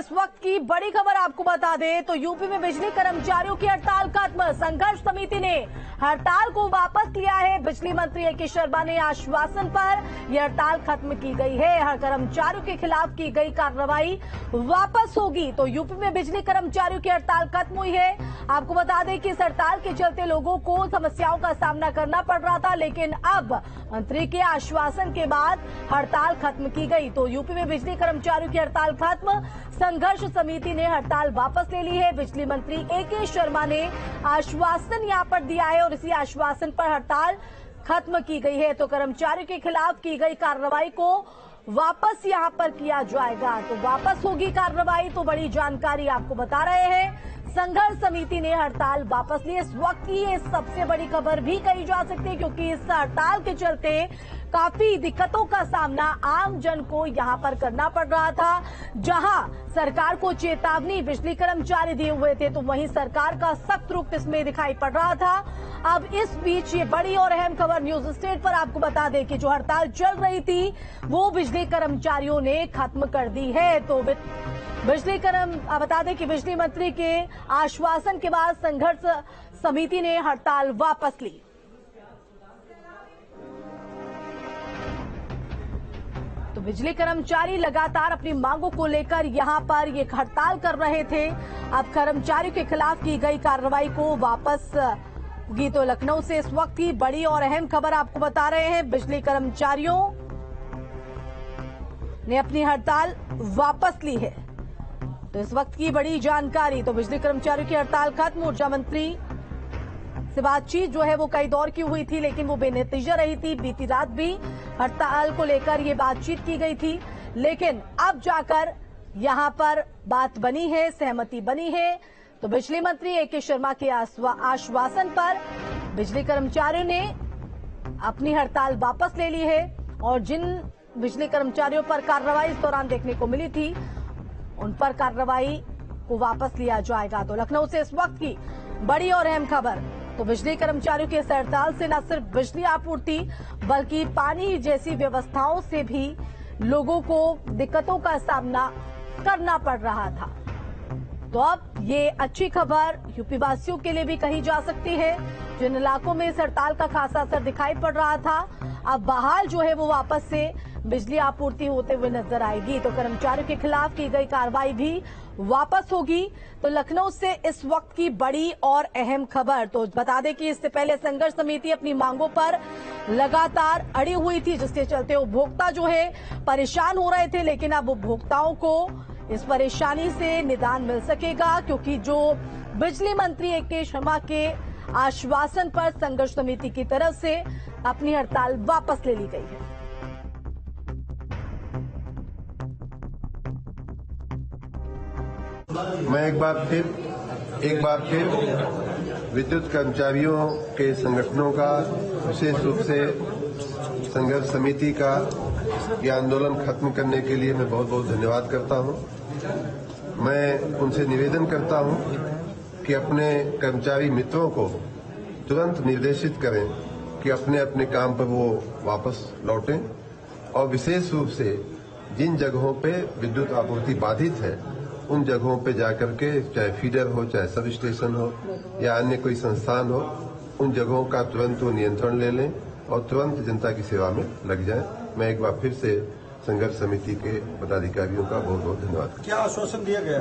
इस वक्त की बड़ी खबर आपको बता दें तो यूपी में बिजली कर्मचारियों की हड़ताल खत्म। संघर्ष समिति ने हड़ताल को वापस लिया है। बिजली मंत्री ए के शर्मा ने आश्वासन पर यह हड़ताल खत्म की गई है। हर कर्मचारियों के खिलाफ की गई कार्रवाई वापस होगी। तो यूपी में बिजली कर्मचारियों की हड़ताल खत्म हुई है। आपको बता दें कि इस हड़ताल के चलते लोगों को समस्याओं का सामना करना पड़ रहा था, लेकिन अब मंत्री के आश्वासन के बाद हड़ताल खत्म की गई। तो यूपी में बिजली कर्मचारियों की हड़ताल खत्म। संघर्ष समिति ने हड़ताल वापस ले ली है। बिजली मंत्री ए के शर्मा ने आश्वासन यहां पर दिया है और इसी आश्वासन पर हड़ताल खत्म की गई है। तो कर्मचारियों के खिलाफ की गई कार्रवाई को वापस यहां पर किया जाएगा। तो वापस होगी कार्रवाई। तो बड़ी जानकारी आपको बता रहे हैं, संघर्ष समिति ने हड़ताल वापस ली। इस वक्त की ये सबसे बड़ी खबर भी कही जा सकती है, क्योंकि इस हड़ताल के चलते काफी दिक्कतों का सामना आम जन को यहां पर करना पड़ रहा था। जहां सरकार को चेतावनी बिजली कर्मचारी दिए हुए थे, तो वहीं सरकार का सख्त रुख इसमें दिखाई पड़ रहा था। अब इस बीच ये बड़ी और अहम खबर न्यूज स्टेट पर आपको बता दें कि जो हड़ताल चल रही थी वो बिजली कर्मचारियों ने खत्म कर दी है। तो बता दें कि बिजली मंत्री के आश्वासन के बाद संघर्ष समिति ने हड़ताल वापस ली। तो बिजली कर्मचारी लगातार अपनी मांगों को लेकर यहां पर ये हड़ताल कर रहे थे। अब कर्मचारियों के खिलाफ की गई कार्रवाई को वापस होगी। तो लखनऊ से इस वक्त की बड़ी और अहम खबर आपको बता रहे हैं, बिजली कर्मचारियों ने अपनी हड़ताल वापस ली है। तो इस वक्त की बड़ी जानकारी, तो बिजली कर्मचारियों की हड़ताल खत्म। ऊर्जा मंत्री से बातचीत जो है वो कई दौर की हुई थी, लेकिन वो बेनतीजा रही थी। बीती रात भी हड़ताल को लेकर ये बातचीत की गई थी, लेकिन अब जाकर यहां पर बात बनी है, सहमति बनी है। तो बिजली मंत्री ए के शर्मा के आश्वासन पर बिजली कर्मचारियों ने अपनी हड़ताल वापस ले ली है और जिन बिजली कर्मचारियों पर कार्रवाई इस दौरान देखने को मिली थी, उन पर कार्रवाई को वापस लिया जाएगा। तो लखनऊ से इस वक्त की बड़ी और अहम खबर, तो बिजली कर्मचारियों के इस हड़ताल से न सिर्फ बिजली आपूर्ति बल्कि पानी जैसी व्यवस्थाओं से भी लोगों को दिक्कतों का सामना करना पड़ रहा था। तो अब ये अच्छी खबर यूपी वासियों के लिए भी कही जा सकती है। जिन इलाकों में इस हड़ताल का खासा असर दिखाई पड़ रहा था, अब बहाल जो है वो वापस से बिजली आपूर्ति होते हुए नजर आएगी। तो कर्मचारियों के खिलाफ की गई कार्रवाई भी वापस होगी। तो लखनऊ से इस वक्त की बड़ी और अहम खबर, तो बता दें कि इससे पहले संघर्ष समिति अपनी मांगों पर लगातार अड़ी हुई थी, जिसके चलते उपभोक्ता जो है परेशान हो रहे थे। लेकिन अब उपभोक्ताओं को इस परेशानी से निदान मिल सकेगा, क्योंकि जो बिजली मंत्री ए के शर्मा के आश्वासन पर संघर्ष समिति की तरफ से अपनी हड़ताल वापस ले ली गई है। मैं एक बार फिर विद्युत कर्मचारियों के संगठनों का, विशेष रूप से संघर्ष समिति का यह आंदोलन खत्म करने के लिए मैं बहुत बहुत धन्यवाद करता हूं। मैं उनसे निवेदन करता हूं कि अपने कर्मचारी मित्रों को तुरंत निर्देशित करें कि अपने अपने काम पर वो वापस लौटें और विशेष रूप से जिन जगहों पे विद्युत आपूर्ति बाधित है उन जगहों पे जाकर के, चाहे फीडर हो, चाहे सब स्टेशन हो या अन्य कोई संस्थान हो, उन जगहों का तुरंत वो नियंत्रण ले लें और तुरंत जनता की सेवा में लग जाएं। मैं एक बार फिर से संघर्ष समिति के पदाधिकारियों का बहुत बहुत धन्यवाद करता हूं। क्या आश्वासन दिया गया?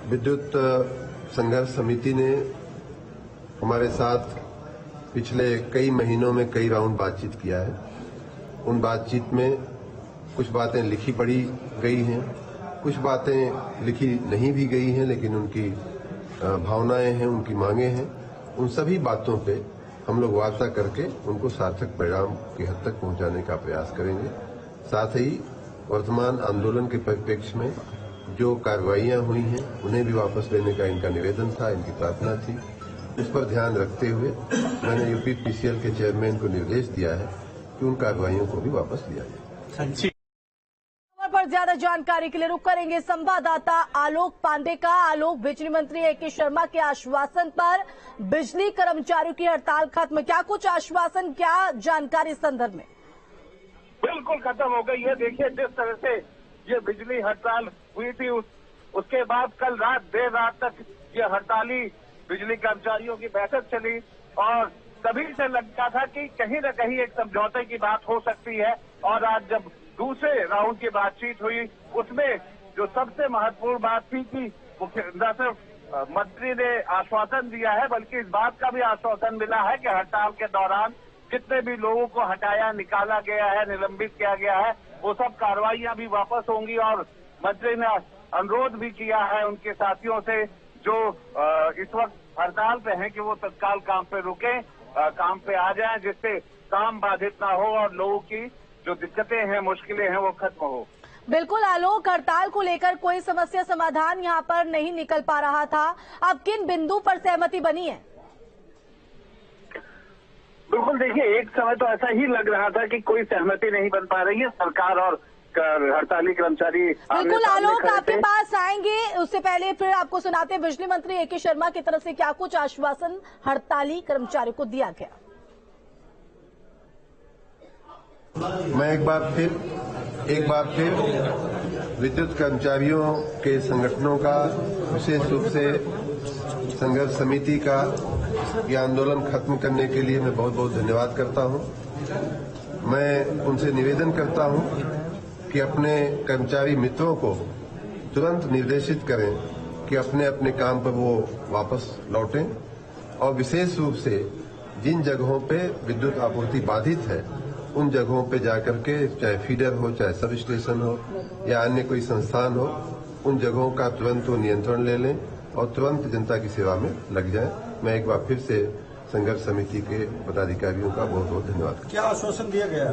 विद्युत संघर्ष समिति ने हमारे साथ पिछले कई महीनों में कई राउंड बातचीत किया है। उन बातचीत में कुछ बातें लिखी पढ़ी गई हैं, कुछ बातें लिखी नहीं भी गई हैं, लेकिन उनकी भावनाएं हैं, उनकी मांगे हैं। उन सभी बातों पे हम लोग वार्ता करके उनको सार्थक परिणाम की हद तक पहुंचाने का प्रयास करेंगे। साथ ही वर्तमान आंदोलन के परिप्रेक्ष्य में जो कार्रवाइयां हुई हैं उन्हें भी वापस लेने का इनका निवेदन था, इनकी प्रार्थना थी। इस पर ध्यान रखते हुए मैंने यूपी पीसीएल के चेयरमैन को निर्देश दिया है कि उन कार्रवाइयों को भी वापस लिया जाए। पर ज्यादा जानकारी के लिए रुक करेंगे संवाददाता आलोक पांडे का। आलोक, बिजली मंत्री ए के शर्मा के आश्वासन पर बिजली कर्मचारियों की हड़ताल खत्म, क्या कुछ आश्वासन, क्या जानकारी इस संदर्भ में? बिल्कुल खत्म हो गई है। देखिए जिस तरह से ये बिजली हड़ताल हुई थी उसके बाद कल रात देर रात तक ये हड़ताली बिजली कर्मचारियों की बैठक चली और तभी से लगता था कि कहीं न कहीं एक समझौते की बात हो सकती है। और आज जब दूसरे राउंड की बातचीत हुई उसमें जो सबसे महत्वपूर्ण बात थी कि न सिर्फ मंत्री ने आश्वासन दिया है बल्कि इस बात का भी आश्वासन मिला है कि हड़ताल के दौरान जितने भी लोगों को हटाया निकाला गया है निलंबित किया गया है वो सब कार्रवाइयां भी वापस होंगी। और मंत्री ने अनुरोध भी किया है उनके साथियों से जो इस वक्त हड़ताल पे हैं कि वो तत्काल काम पे रुके, काम पे आ जाएं जिससे काम बाधित ना हो और लोगों की जो दिक्कतें हैं मुश्किलें हैं वो खत्म हो। बिल्कुल आलोक, हड़ताल को लेकर कोई समस्या समाधान यहाँ पर नहीं निकल पा रहा था, अब किन बिंदु पर सहमति बनी है? बिल्कुल देखिए एक समय तो ऐसा ही लग रहा था कि कोई सहमति नहीं बन पा रही है सरकार और हड़ताली कर्मचारी। बिल्कुल आलोक आपके पास आएंगे, उससे पहले फिर आपको सुनाते हैं बिजली मंत्री ए के शर्मा की तरफ से क्या कुछ आश्वासन हड़ताली कर्मचारियों को दिया गया। मैं एक बार फिर विद्युत कर्मचारियों के संगठनों का विशेष रूप से संघर्ष समिति का ये आंदोलन खत्म करने के लिए मैं बहुत बहुत धन्यवाद करता हूं। मैं उनसे निवेदन करता हूं कि अपने कर्मचारी मित्रों को तुरंत निर्देशित करें कि अपने अपने काम पर वो वापस लौटें और विशेष रूप से जिन जगहों पे विद्युत आपूर्ति बाधित है उन जगहों पे जाकर के चाहे फीडर हो चाहे सब स्टेशन हो या अन्य कोई संस्थान हो उन जगहों का तुरंत वो नियंत्रण ले लें और तुरंत जनता की सेवा में लग जाए। मैं एक बार फिर से संघर्ष समिति के पदाधिकारियों का बहुत बहुत धन्यवाद करता हूं। क्या आश्वासन दिया गया?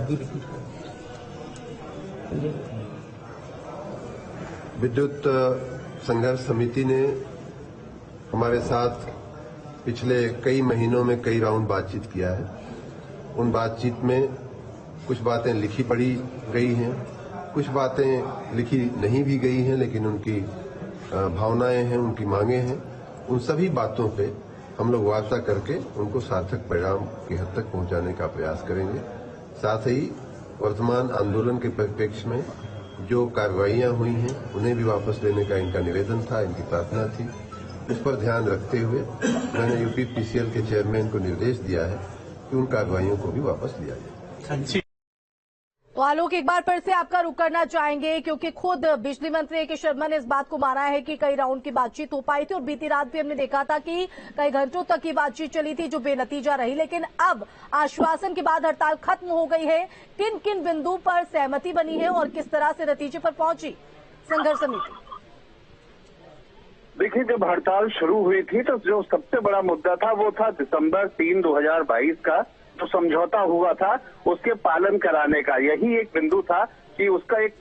विद्युत संघर्ष समिति ने हमारे साथ पिछले कई महीनों में कई राउंड बातचीत किया है। उन बातचीत में कुछ बातें लिखी पढ़ी गई हैं, कुछ बातें लिखी नहीं भी गई हैं, लेकिन उनकी भावनाएं हैं, उनकी मांगे हैं। उन सभी बातों पे हम लोग वार्ता करके उनको सार्थक परिणाम की हद तक पहुंचाने का प्रयास करेंगे। साथ ही वर्तमान आंदोलन के परिप्रेक्ष्य में जो कार्रवाइयां हुई हैं उन्हें भी वापस लेने का इनका निवेदन था, इनकी प्रार्थना थी। उस पर ध्यान रखते हुए मैंने यूपीपीसीएल के चेयरमैन को निर्देश दिया है कि उन कार्रवाइयों को भी वापस लिया जाए। तो आलोक एक बार फिर से आपका रुख करना चाहेंगे क्योंकि खुद बिजली मंत्री ए के शर्मा ने इस बात को माना है कि कई राउंड की बातचीत हो पाई थी और बीती रात भी हमने देखा था कि कई घंटों तक की बातचीत चली थी जो बेनतीजा रही, लेकिन अब आश्वासन के बाद हड़ताल खत्म हो गई है। किन किन बिंदु पर सहमति बनी है और किस तरह से नतीजे पर पहुंची संघर्ष समिति? देखिए जब हड़ताल शुरू हुई थी तो जो सबसे बड़ा मुद्दा था वो था दिसंबर 3, 2022 का जो समझौता हुआ था उसके पालन कराने का। यही एक बिंदु था कि उसका एक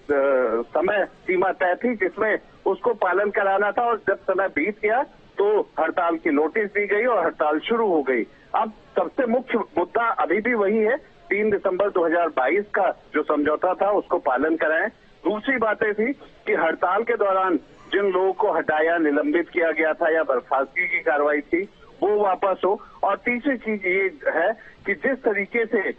समय सीमा तय थी जिसमें उसको पालन कराना था और जब समय बीत गया तो हड़ताल की नोटिस दी गई और हड़ताल शुरू हो गई। अब सबसे मुख्य मुद्दा अभी भी वही है, 3 दिसंबर 2022 का जो समझौता था उसको पालन कराएं। दूसरी बातें थी कि हड़ताल के दौरान जिन लोगों को हटाया निलंबित किया गया था या बर्खास्तगी की कार्रवाई थी वो वापस हो। और तीसरी चीज ये है कि जिस तरीके से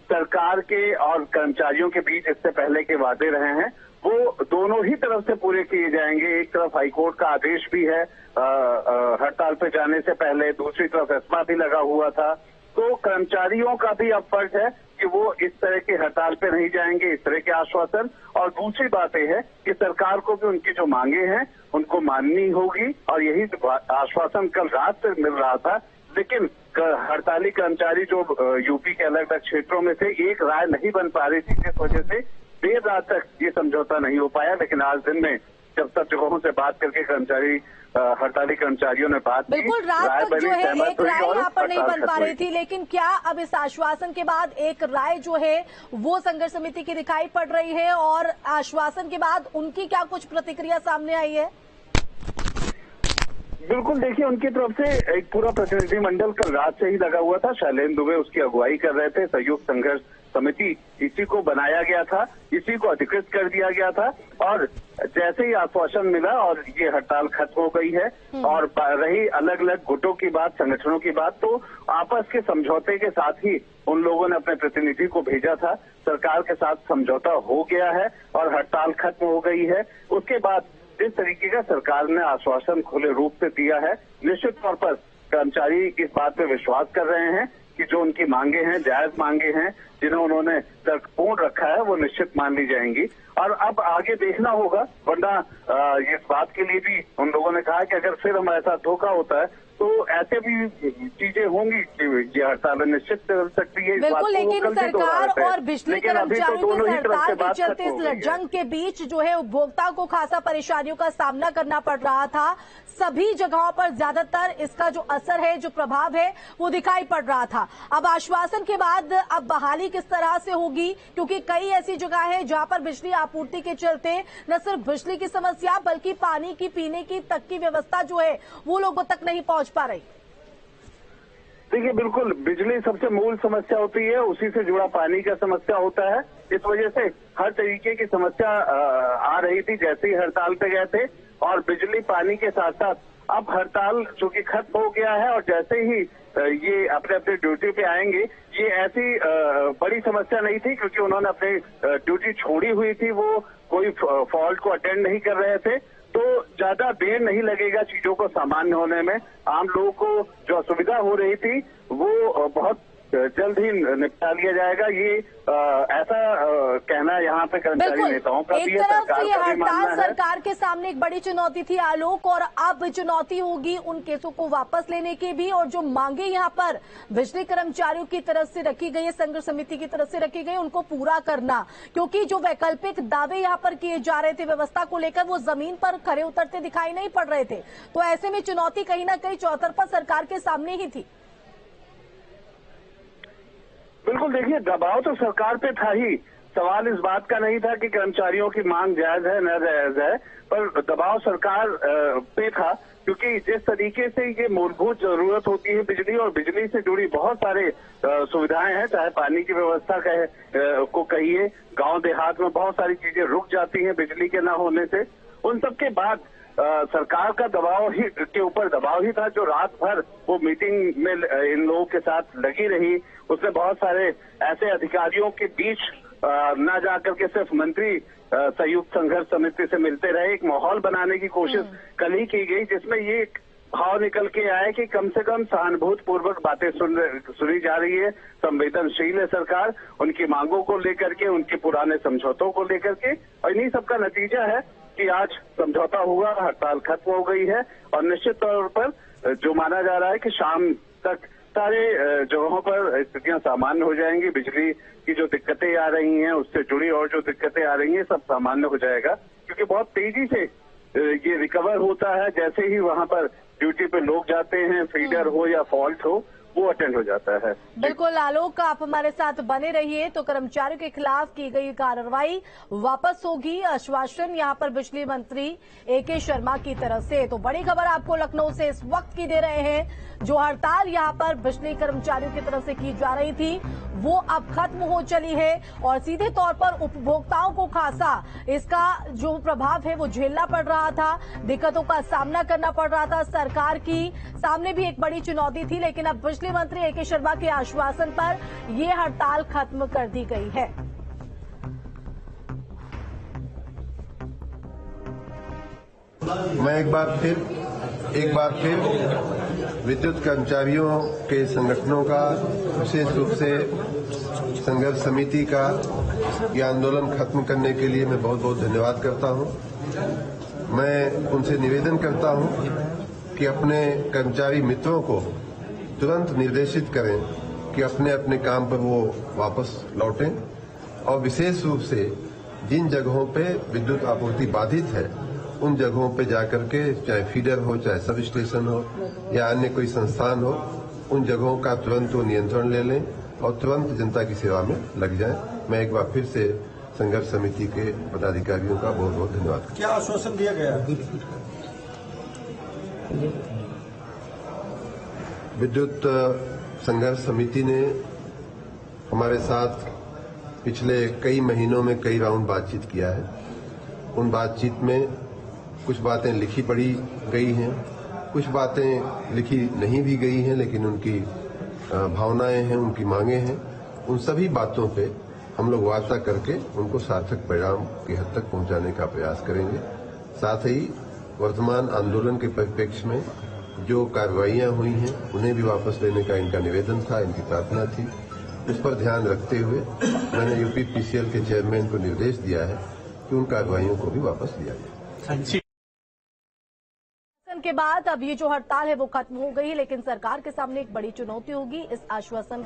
सरकार के और कर्मचारियों के बीच इससे पहले के वादे रहे हैं वो दोनों ही तरफ से पूरे किए जाएंगे। एक तरफ हाईकोर्ट का आदेश भी है हड़ताल पे जाने से पहले, दूसरी तरफ एस्मा भी लगा हुआ था। तो कर्मचारियों का भी अब फर्ज है कि वो इस तरह के हड़ताल पे नहीं जाएंगे, इस तरह के आश्वासन। और दूसरी बात यह है कि सरकार को भी उनकी जो मांगे हैं उनको माननी होगी और यही आश्वासन कल रात से मिल रहा था। लेकिन हड़ताली कर्मचारी जो यूपी के अलग अलग क्षेत्रों में थे एक राय नहीं बन पा रही थी, जिस वजह से देर रात तक ये समझौता नहीं हो पाया। लेकिन आज दिन में जब सब जगहों से बात करके हड़ताली कर्मचारियों ने बात की, बिल्कुल रात तक जो है एक राय यहाँ पर नहीं बन पा रही थी, लेकिन क्या अब इस आश्वासन के बाद एक राय जो है वो संघर्ष समिति की दिखाई पड़ रही है और आश्वासन के बाद उनकी क्या कुछ प्रतिक्रिया सामने आई है? बिल्कुल देखिए उनकी तरफ से एक पूरा प्रतिनिधिमंडल कल रात से ही लगा हुआ था। शैलेंद्र दुबे उसकी अगुवाई कर रहे थे, संयुक्त संघर्ष समिति इसी को बनाया गया था, इसी को अधिकृत कर दिया गया था। और जैसे ही आश्वासन मिला और ये हड़ताल खत्म हो गई है और रही अलग अलग गुटों की बात, संगठनों की बात, तो आपस के समझौते के साथ ही उन लोगों ने अपने प्रतिनिधि को भेजा था। सरकार के साथ समझौता हो गया है और हड़ताल खत्म हो गई है। उसके बाद जिस तरीके का सरकार ने आश्वासन खुले रूप से दिया है, निश्चित तौर पर कर्मचारी इस बात पे विश्वास कर रहे हैं कि जो उनकी मांगे हैं, जायज मांगे हैं, जिन्हें उन्होंने तर्कपूर्ण रखा है, वो निश्चित मान ली जाएंगी। और अब आगे देखना होगा, वरना इस बात के लिए भी उन लोगों ने कहा कि अगर फिर हमारे साथ धोखा होता है तो ऐसे भी चीजें होंगी कि ये हड़ताल निश्चित कर सकती है। बिल्कुल, लेकिन सरकार और बिजली कर्मचारियों की हड़ताल के चलते इस जंग के बीच जो है उपभोक्ता को खासा परेशानियों का सामना करना पड़ रहा था। सभी जगहों पर ज्यादातर इसका जो असर है, जो प्रभाव है, वो दिखाई पड़ रहा था। अब आश्वासन के बाद अब बहाली किस तरह से होगी, क्योंकि कई ऐसी जगह है जहां पर बिजली आपूर्ति के चलते न सिर्फ बिजली की समस्या बल्कि पानी की पीने की तक की व्यवस्था जो है वो लोगों तक नहीं पहुंच पा रही। देखिए, बिल्कुल बिजली सबसे मूल समस्या होती है, उसी से जुड़ा पानी का समस्या होता है। इस वजह से हर तरीके की समस्या आ रही थी जैसे ही हड़ताल पे गए थे। और बिजली पानी के साथ साथ अब हड़ताल चूंकि खत्म हो गया है और जैसे ही ये अपने अपने ड्यूटी पे आएंगे, ये ऐसी बड़ी समस्या नहीं थी क्योंकि उन्होंने अपनी ड्यूटी छोड़ी हुई थी, वो कोई फॉल्ट को अटेंड नहीं कर रहे थे। तो ज्यादा देर नहीं लगेगा चीजों को सामान्य होने में। आम लोगों को जो असुविधा हो रही थी वो बहुत जल्द ही निपटा लिया जाएगा। ये ऐसा कहना यहाँ पे कर्मचारी नेताओं का भी है, सरकार का भी मानना है। सरकार के सामने एक बड़ी चुनौती थी आलोक, और अब चुनौती होगी उन केसों को वापस लेने की भी, और जो मांगे यहाँ पर बिजली कर्मचारियों की तरफ से रखी गई है, संघर्ष समिति की तरफ से रखी गई, उनको पूरा करना। क्योंकि जो वैकल्पिक दावे यहाँ पर किए जा रहे थे व्यवस्था को लेकर, वो जमीन पर खरे उतरते दिखाई नहीं पड़ रहे थे। तो ऐसे में चुनौती कहीं ना कहीं चौतरफा सरकार के सामने ही थी। बिल्कुल, देखिए, दबाव तो सरकार पे था ही। सवाल इस बात का नहीं था कि कर्मचारियों की मांग जायज है न जायज है, पर दबाव सरकार पे था क्योंकि जिस तरीके से ये मूलभूत जरूरत होती है बिजली, और बिजली से जुड़ी बहुत सारे सुविधाएं हैं, चाहे पानी की व्यवस्था को कहिए, गांव देहात में बहुत सारी चीजें रुक जाती हैं बिजली के न होने से। उन सब के बाद सरकार का दबाव ही के ऊपर दबाव ही था, जो रात भर वो मीटिंग में इन लोगों के साथ लगी रही। उसने बहुत सारे ऐसे अधिकारियों के बीच न जाकर के सिर्फ मंत्री संयुक्त संघर्ष समिति से मिलते रहे, एक माहौल बनाने की कोशिश कल ही की गई, जिसमें ये भाव निकल के आए कि कम से कम सहानुभूतिपूर्वक बातें सुनी जा रही है, संवेदनशील है सरकार उनकी मांगों को लेकर के, उनके पुराने समझौतों को लेकर के। और इन्हीं सबका नतीजा है कि आज समझौता हुआ, हड़ताल खत्म हो गई है और निश्चित तौर पर जो माना जा रहा है कि शाम तक सारे जगहों पर स्थितियां सामान्य हो जाएंगी। बिजली की जो दिक्कतें आ रही हैं, उससे जुड़ी और जो दिक्कतें आ रही हैं, सब सामान्य हो जाएगा, क्योंकि बहुत तेजी से ये रिकवर होता है। जैसे ही वहां पर ड्यूटी पे लोग जाते हैं, फीडर हो या फॉल्ट हो, वो अटेंड हो जाता है। बिल्कुल आलोक, आप हमारे साथ बने रहिए। तो कर्मचारियों के खिलाफ की गई कार्रवाई वापस होगी, आश्वासन यहां पर बिजली मंत्री AK शर्मा की तरफ से। तो बड़ी खबर आपको लखनऊ से इस वक्त की दे रहे हैं। जो हड़ताल यहां पर बिजली कर्मचारियों की तरफ से की जा रही थी वो अब खत्म हो चली है और सीधे तौर पर उपभोक्ताओं को खासा इसका जो प्रभाव है वो झेलना पड़ रहा था, दिक्कतों का सामना करना पड़ रहा था। सरकार की सामने भी एक बड़ी चुनौती थी, लेकिन अब बिजली मंत्री AK शर्मा के आश्वासन पर यह हड़ताल खत्म कर दी गई है। मैं एक बार फिर विद्युत कर्मचारियों के संगठनों का, विशेष रूप से संघर्ष समिति का, यह आंदोलन खत्म करने के लिए मैं बहुत बहुत धन्यवाद करता हूं। मैं उनसे निवेदन करता हूं कि अपने कर्मचारी मित्रों को तुरंत निर्देशित करें कि अपने अपने काम पर वो वापस लौटें, और विशेष रूप से जिन जगहों पे विद्युत आपूर्ति बाधित है उन जगहों पे जाकर के, चाहे फीडर हो, चाहे सब स्टेशन हो या अन्य कोई संस्थान हो, उन जगहों का तुरंत वो नियंत्रण ले लें और तुरंत जनता की सेवा में लग जाएं। मैं एक बार फिर से संघर्ष समिति के पदाधिकारियों का बहुत बहुत धन्यवाद करता हूं। क्या आश्वासन दिया गया? विद्युत संघर्ष समिति ने हमारे साथ पिछले कई महीनों में कई राउंड बातचीत किया है। उन बातचीत में कुछ बातें लिखी पढ़ी गई हैं, कुछ बातें लिखी नहीं भी गई हैं, लेकिन उनकी भावनाएं हैं, उनकी मांगे हैं। उन सभी बातों पे हम लोग वार्ता करके उनको सार्थक परिणाम की हद तक पहुंचाने का प्रयास करेंगे। साथ ही वर्तमान आंदोलन के परिप्रेक्ष्य में जो कार्रवाइयां हुई हैं उन्हें भी वापस लेने का इनका निवेदन था, इनकी प्रार्थना थी। उस पर ध्यान रखते हुए मैंने यूपी पीसीएल के चेयरमैन को निर्देश दिया है कि उन कार्रवाइयों को भी वापस लिया जाए। के बाद अब ये जो हड़ताल है वो खत्म हो गई, लेकिन सरकार के सामने एक बड़ी चुनौती होगी इस आश्वासन